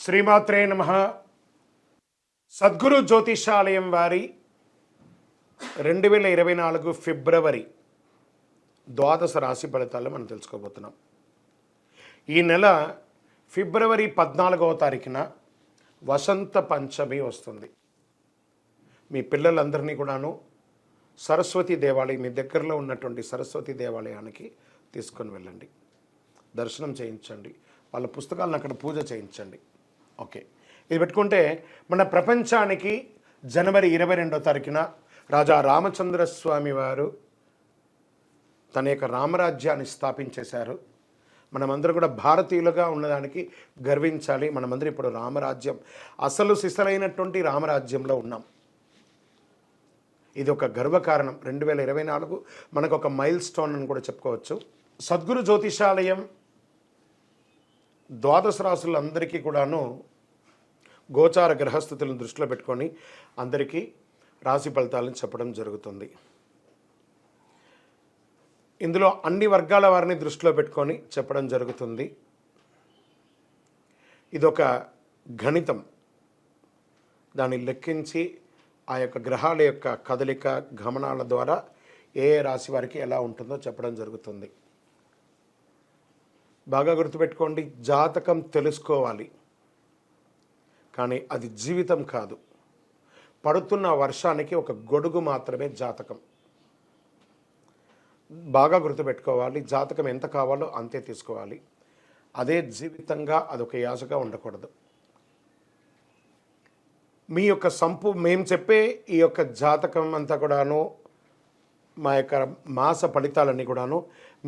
శ్రీమాత్రే నమః. సద్గురు జ్యోతిషాలయం వారి 2024 ఫిబ్రవరి ద్వాదశ రాశి ఫలితాలు మనం తెలుసుకోబోతున్నాం. ఈ నెల ఫిబ్రవరి 14వ తారీఖున వసంత పంచమి వస్తుంది. మీ పిల్లలందరినీ కూడాను సరస్వతి దేవాలయం, మీ దగ్గరలో ఉన్నటువంటి సరస్వతి దేవాలయానికి తీసుకొని వెళ్ళండి, దర్శనం చేయించండి, వాళ్ళ పుస్తకాలను అక్కడ పూజ చేయించండి. ఓకే, ఇది పెట్టుకుంటే మన ప్రపంచానికి జనవరి 22వ తారీఖున రాజా రామచంద్రస్వామి వారు తన యొక్క రామరాజ్యాన్ని స్థాపించేశారు. మనమందరం కూడా భారతీయులుగా ఉన్నదానికి గర్వించాలి. మనమందరం ఇప్పుడు రామరాజ్యం, అసలు సిసలైనటువంటి రామరాజ్యంలో ఉన్నాం. ఇది ఒక గర్వకారణం. 2024 మనకు ఒక మైల్ స్టోన్ అని కూడా చెప్పుకోవచ్చు. సద్గురు జ్యోతిషాలయం ద్వాదశ రాశులందరికీ కూడాను గోచార గ్రహస్థితులను దృష్టిలో పెట్టుకొని అందరికీ రాశి ఫలితాలను చెప్పడం జరుగుతుంది. ఇందులో అన్ని వర్గాల వారిని దృష్టిలో పెట్టుకొని చెప్పడం జరుగుతుంది. ఇదొక గణితం. దాన్ని లెక్కించి ఆ యొక్క గ్రహాల యొక్క కదలిక గమనాల ద్వారా ఏ రాశి వారికి ఎలా ఉంటుందో చెప్పడం జరుగుతుంది. బాగా గుర్తుపెట్టుకోండి, జాతకం తెలుసుకోవాలి, కానీ అది జీవితం కాదు. పడుతున్న వర్షానికి ఒక గొడుగు మాత్రమే జాతకం. బాగా గుర్తుపెట్టుకోవాలి, జాతకం ఎంత కావాలో అంతే తీసుకోవాలి. అదే జీవితంగా అదొక యాసగా ఉండకూడదు. మీ యొక్క మేము చెప్పే ఈ యొక్క జాతకం అంతా కూడాను, మా యొక్క మాస ఫలితాలన్నీ కూడాను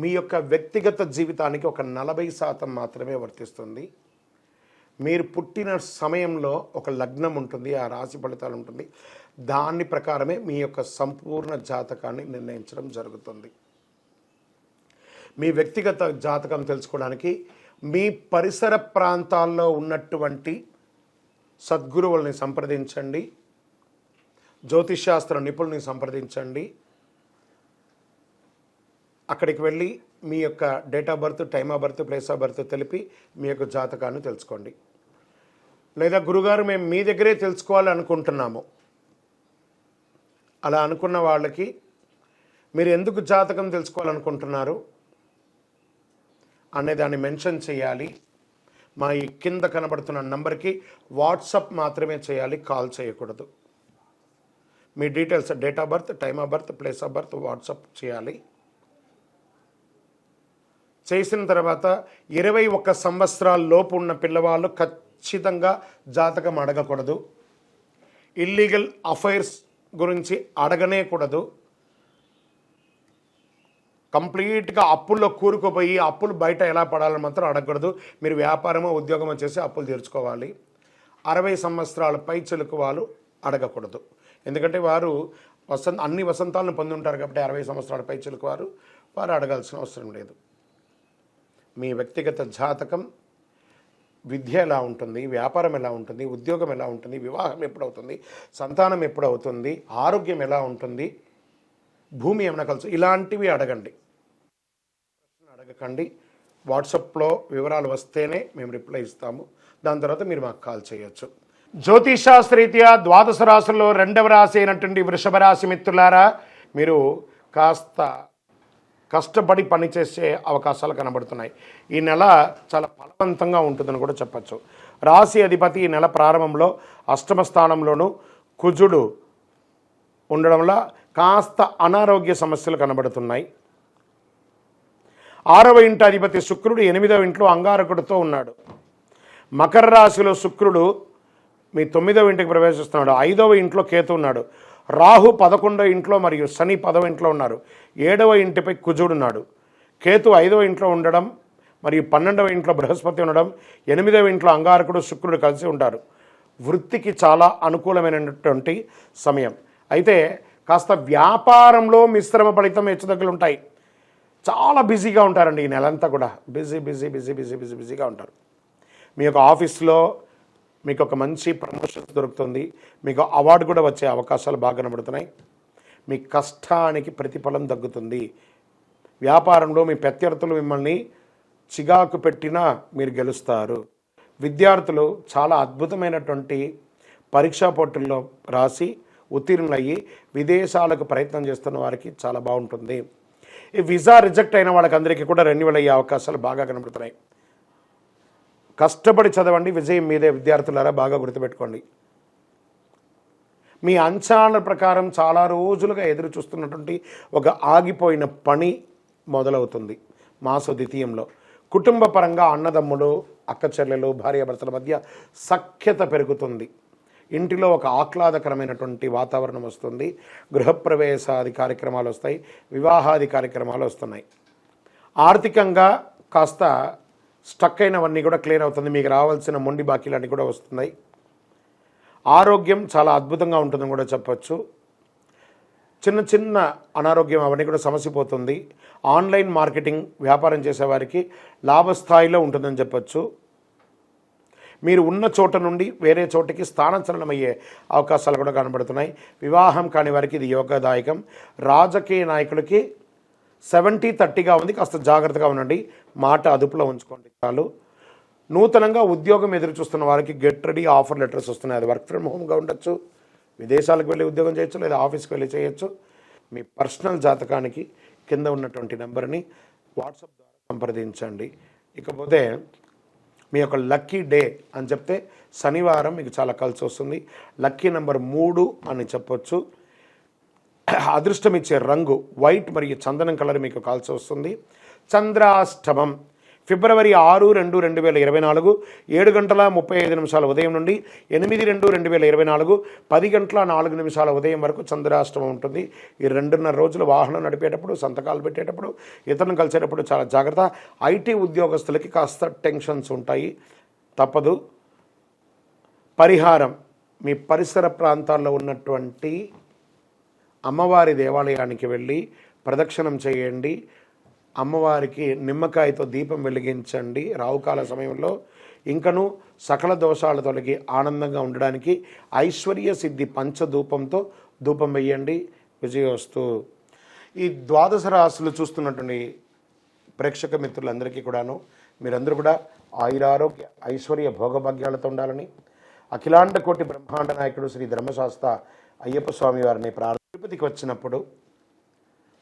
మీ యొక్క వ్యక్తిగత జీవితానికి ఒక 40% మాత్రమే వర్తిస్తుంది. మీరు పుట్టిన సమయంలో ఒక లగ్నం ఉంటుంది, ఆ రాశి ఫలితాలు ఉంటుంది. దాని ప్రకారమే మీ యొక్క సంపూర్ణ జాతకాన్ని నిర్ణయించడం జరుగుతుంది. మీ వ్యక్తిగత జాతకం తెలుసుకోవడానికి మీ పరిసర ప్రాంతాల్లో ఉన్నటువంటి సద్గురువుల్ని సంప్రదించండి, జ్యోతిషాస్త్ర నిపుణుల్ని సంప్రదించండి. అక్కడికి వెళ్ళి మీ యొక్క date of birth, time of birth, place of birth తెలిపి మీ యొక్క జాతకాన్ని తెలుసుకోండి. లేదా గురుగారు మేము మీ దగ్గరే తెలుసుకోవాలి అనుకుంటున్నాము, అలా అనుకున్న వాళ్ళకి మీరు ఎందుకు జాతకం తెలుసుకోవాలనుకుంటున్నారు అనేదాన్ని మెన్షన్ చేయాలి. మా ఈ కింద కనబడుతున్న నంబర్కి వాట్సాప్ మాత్రమే చేయాలి, కాల్ చేయకూడదు. మీ details, date of birth, time of birth, place of birth WhatsApp చేయాలి. చేసిన తర్వాత 21 సంవత్సరాల లోపు ఉన్న పిల్లవాళ్ళు ఖచ్చితంగా జాతకం అడగకూడదు. ఇల్లీగల్ అఫైర్స్ గురించి అడగనే కూడదు. కంప్లీట్గా అప్పుల్లో కూరుకుపోయి అప్పులు బయట ఎలా పడాలని మాత్రం అడగకూడదు. మీరు వ్యాపారమో ఉద్యోగమో చేసి అప్పులు తీర్చుకోవాలి. 60 సంవత్సరాల పై చిలుకు వాళ్ళు అడగకూడదు. ఎందుకంటే వారు అన్ని వసంతాలను పొంది ఉంటారు కాబట్టి 60 సంవత్సరాల పై చిలుకు వారు అడగాల్సిన అవసరం లేదు. మీ వ్యక్తిగత జాతకం, విద్య ఎలా ఉంటుంది, వ్యాపారం ఎలా ఉంటుంది, ఉద్యోగం ఎలా ఉంటుంది, వివాహం ఎప్పుడవుతుంది, సంతానం ఎప్పుడవుతుంది, ఆరోగ్యం ఎలా ఉంటుంది, భూమి ఏమైనా కలుసు, ఇలాంటివి అడగండి. అడగకండి. వాట్సాప్లో వివరాలు వస్తేనే మేము రిప్లై ఇస్తాము. దాని తర్వాత మీరు మాకు కాల్ చేయొచ్చు. జ్యోతిషాస్త్రరీత్యా ద్వాదశ రాశుల్లో 2వ రాశి అయినటువంటి వృషభ రాశి మిత్రులారా, మీరు కాస్త కష్టపడి పనిచేసే అవకాశాలు కనబడుతున్నాయి. ఈ నెల చాలా ఫలవంతంగా ఉంటుందని కూడా చెప్పచ్చు. రాశి అధిపతి ఈ నెల ప్రారంభంలో అష్టమ స్థానంలోనూ కుజుడు ఉండడం వల్ల కాస్త అనారోగ్య సమస్యలు కనబడుతున్నాయి. 6వ ఇంటి అధిపతి శుక్రుడు 8వ ఇంట్లో అంగారకుడితో ఉన్నాడు. మకర రాశిలో శుక్రుడు మీ 9వ ఇంటికి ప్రవేశిస్తున్నాడు. 5వ ఇంట్లో కేతు ఉన్నాడు. రాహు 11వ ఇంట్లో మరియు శని 10వ ఇంట్లో ఉన్నారు. 7వ ఇంటిపై కుజుడు ఉన్నాడు. కేతు 5వ ఇంట్లో ఉండడం మరియు 12వ ఇంట్లో బృహస్పతి ఉండడం, 8వ ఇంట్లో అంగారకుడు శుక్రుడు కలిసి ఉంటారు. వృత్తికి చాలా అనుకూలమైనటువంటి సమయం. అయితే కాస్త వ్యాపారంలో మిశ్రమ ఫలితం, హెచ్చుతగ్గులు ఉంటాయి. చాలా బిజీగా ఉంటారండి ఈ నెలంతా కూడా. బిజీగా ఉంటారు. మీ యొక్క ఆఫీస్లో మీకు ఒక మంచి ప్రమోషన్ దొరుకుతుంది. మీకు అవార్డు కూడా వచ్చే అవకాశాలు బాగా కనబడుతున్నాయి. మీ కష్టానికి ప్రతిఫలం తగ్గుతుంది. వ్యాపారంలో మీ ప్రత్యర్థులు మిమ్మల్ని చిగాకు పెట్టినా మీరు గెలుస్తారు. విద్యార్థులు చాలా అద్భుతమైనటువంటి పరీక్షా పోటీల్లో రాసి ఉత్తీర్ణులయ్యి విదేశాలకు ప్రయత్నం చేస్తున్న వారికి చాలా బాగుంటుంది. ఈ వీసా రిజెక్ట్ అయిన వాళ్ళకందరికీ కూడా రెన్యువల్ అయ్యే అవకాశాలు బాగా కనబడుతున్నాయి. కష్టపడి చదవండి, విజయం మీదే విద్యార్థులారా, బాగా గుర్తుపెట్టుకోండి. మీ అంచనాల ప్రకారం చాలా రోజులుగా ఎదురు చూస్తున్నటువంటి ఒక ఆగిపోయిన పని మొదలవుతుంది మాస ద్వితీయంలో. కుటుంబ పరంగా అన్నదమ్ములు, అక్క చెల్లెలు, భార్యాభర్తల మధ్య సఖ్యత పెరుగుతుంది. ఇంటిలో ఒక ఆహ్లాదకరమైనటువంటి వాతావరణం వస్తుంది. గృహప్రవేశాది కార్యక్రమాలు వస్తాయి, వివాహాది కార్యక్రమాలు వస్తున్నాయి. ఆర్థికంగా కాస్త స్టక్ అయినవన్నీ కూడా క్లియర్ అవుతుంది. మీకు రావాల్సిన మొండి బాకీలన్నీ కూడా వస్తున్నాయి. ఆరోగ్యం చాలా అద్భుతంగా ఉంటుందని కూడా చెప్పచ్చు. చిన్న చిన్న అనారోగ్యం అవన్నీ కూడా సమసిపోతుంది. ఆన్లైన్ మార్కెటింగ్ వ్యాపారం చేసేవారికి లాభస్థాయిలో ఉంటుందని చెప్పచ్చు. మీరు ఉన్న చోట నుండి వేరే చోటికి స్థానచలనం అయ్యే అవకాశాలు కూడా కనబడుతున్నాయి. వివాహం కాని వారికి ఇది యోగదాయకం. రాజకీయ నాయకులకి 70-30గా ఉంది, కాస్త జాగ్రత్తగా ఉండండి, మాట అదుపులో ఉంచుకోండి చాలు. నూతనంగా ఉద్యోగం ఎదురు చూస్తున్న వారికి గెట్ రెడీ ఆఫర్ లెటర్స్ వస్తున్నాయి. అది వర్క్ ఫ్రమ్ హోమ్గా ఉండొచ్చు, విదేశాలకు వెళ్ళి ఉద్యోగం చేయొచ్చు, లేదా ఆఫీస్కి వెళ్ళి చేయొచ్చు. మీ పర్సనల్ జాతకానికి కింద ఉన్నటువంటి నెంబర్ని వాట్సాప్ ద్వారా సంప్రదించండి. ఇకపోతే మీ యొక్క లక్కీ డే అని చెప్తే శనివారం మీకు చాలా కలిసి వస్తుంది. లక్కీ నెంబర్ 3 అని చెప్పొచ్చు. అదృష్టం ఇచ్చే రంగు వైట్ మరియు చందనం కలర్ మీకు కలిసి వస్తుంది. చంద్రాష్టమం ఫిబ్రవరి 6-2-2024 7:35 ఉదయం నుండి 8-2-2024 10:04 ఉదయం వరకు చంద్రాష్టమం ఉంటుంది. ఈ 2.5 రోజులు వాహనం నడిపేటప్పుడు, సంతకాలు పెట్టేటప్పుడు, ఇతరులను కలిసేటప్పుడు చాలా జాగ్రత్త. ఐటీ ఉద్యోగస్తులకి కాస్త టెన్షన్స్ ఉంటాయి, తప్పదు. పరిహారం, మీ పరిసర ప్రాంతాల్లో ఉన్నటువంటి అమ్మవారి దేవాలయానికి వెళ్ళి ప్రదక్షిణం చేయండి. అమ్మవారికి నిమ్మకాయతో దీపం వెలిగించండి రావుకాల సమయంలో. ఇంకను సకల దోషాల తొలగి ఆనందంగా ఉండడానికి ఐశ్వర్య సిద్ధి పంచధూపంతో ధూపం వేయండి. విజయోస్తు. ఈ ద్వాదశ రాశులు చూస్తున్నటువంటి ప్రేక్షక మిత్రులందరికీ కూడాను మీరందరూ కూడా ఆయురారోగ్య ఐశ్వర్య భోగభాగ్యాలతో ఉండాలని అఖిలాండ కోటి బ్రహ్మాండ నాయకుడు శ్రీ ధర్మశాస్త్ర అయ్యప్ప స్వామి వారిని తిరుపతికి వచ్చినప్పుడు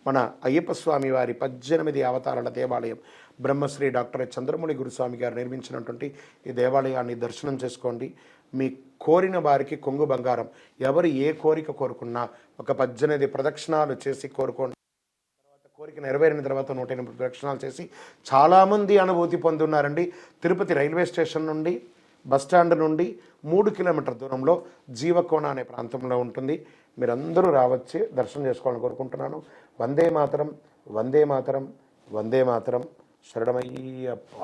మన అయ్యప్ప స్వామి వారి 18 అవతారాల దేవాలయం బ్రహ్మశ్రీ డాక్టర్ చంద్రమౌళి గురుస్వామి గారు నిర్మించినటువంటి ఈ దేవాలయాన్ని దర్శనం చేసుకోండి. మీ కోరిన వారికి కొంగు బంగారం. ఎవరు ఏ కోరిక కోరుకున్నా ఒక 18 ప్రదక్షిణాలు చేసి కోరుకోండి. తర్వాత కోరిక నెరవేరిన తర్వాత 108 ప్రదక్షిణాలు చేసి చాలామంది అనుభూతి పొందున్నారండి. తిరుపతి రైల్వే స్టేషన్ నుండి, బస్టాండ్ నుండి 3 కిలోమీటర్ల దూరంలో జీవకోణ అనే ప్రాంతంలో ఉంటుంది. మీరందరూ రావచ్చి దర్శనం చేసుకోవాలని కోరుకుంటున్నాను. వందే మాతరం, వందే మాతరం, వందే మాతరం. శరణమయ్యప్ప.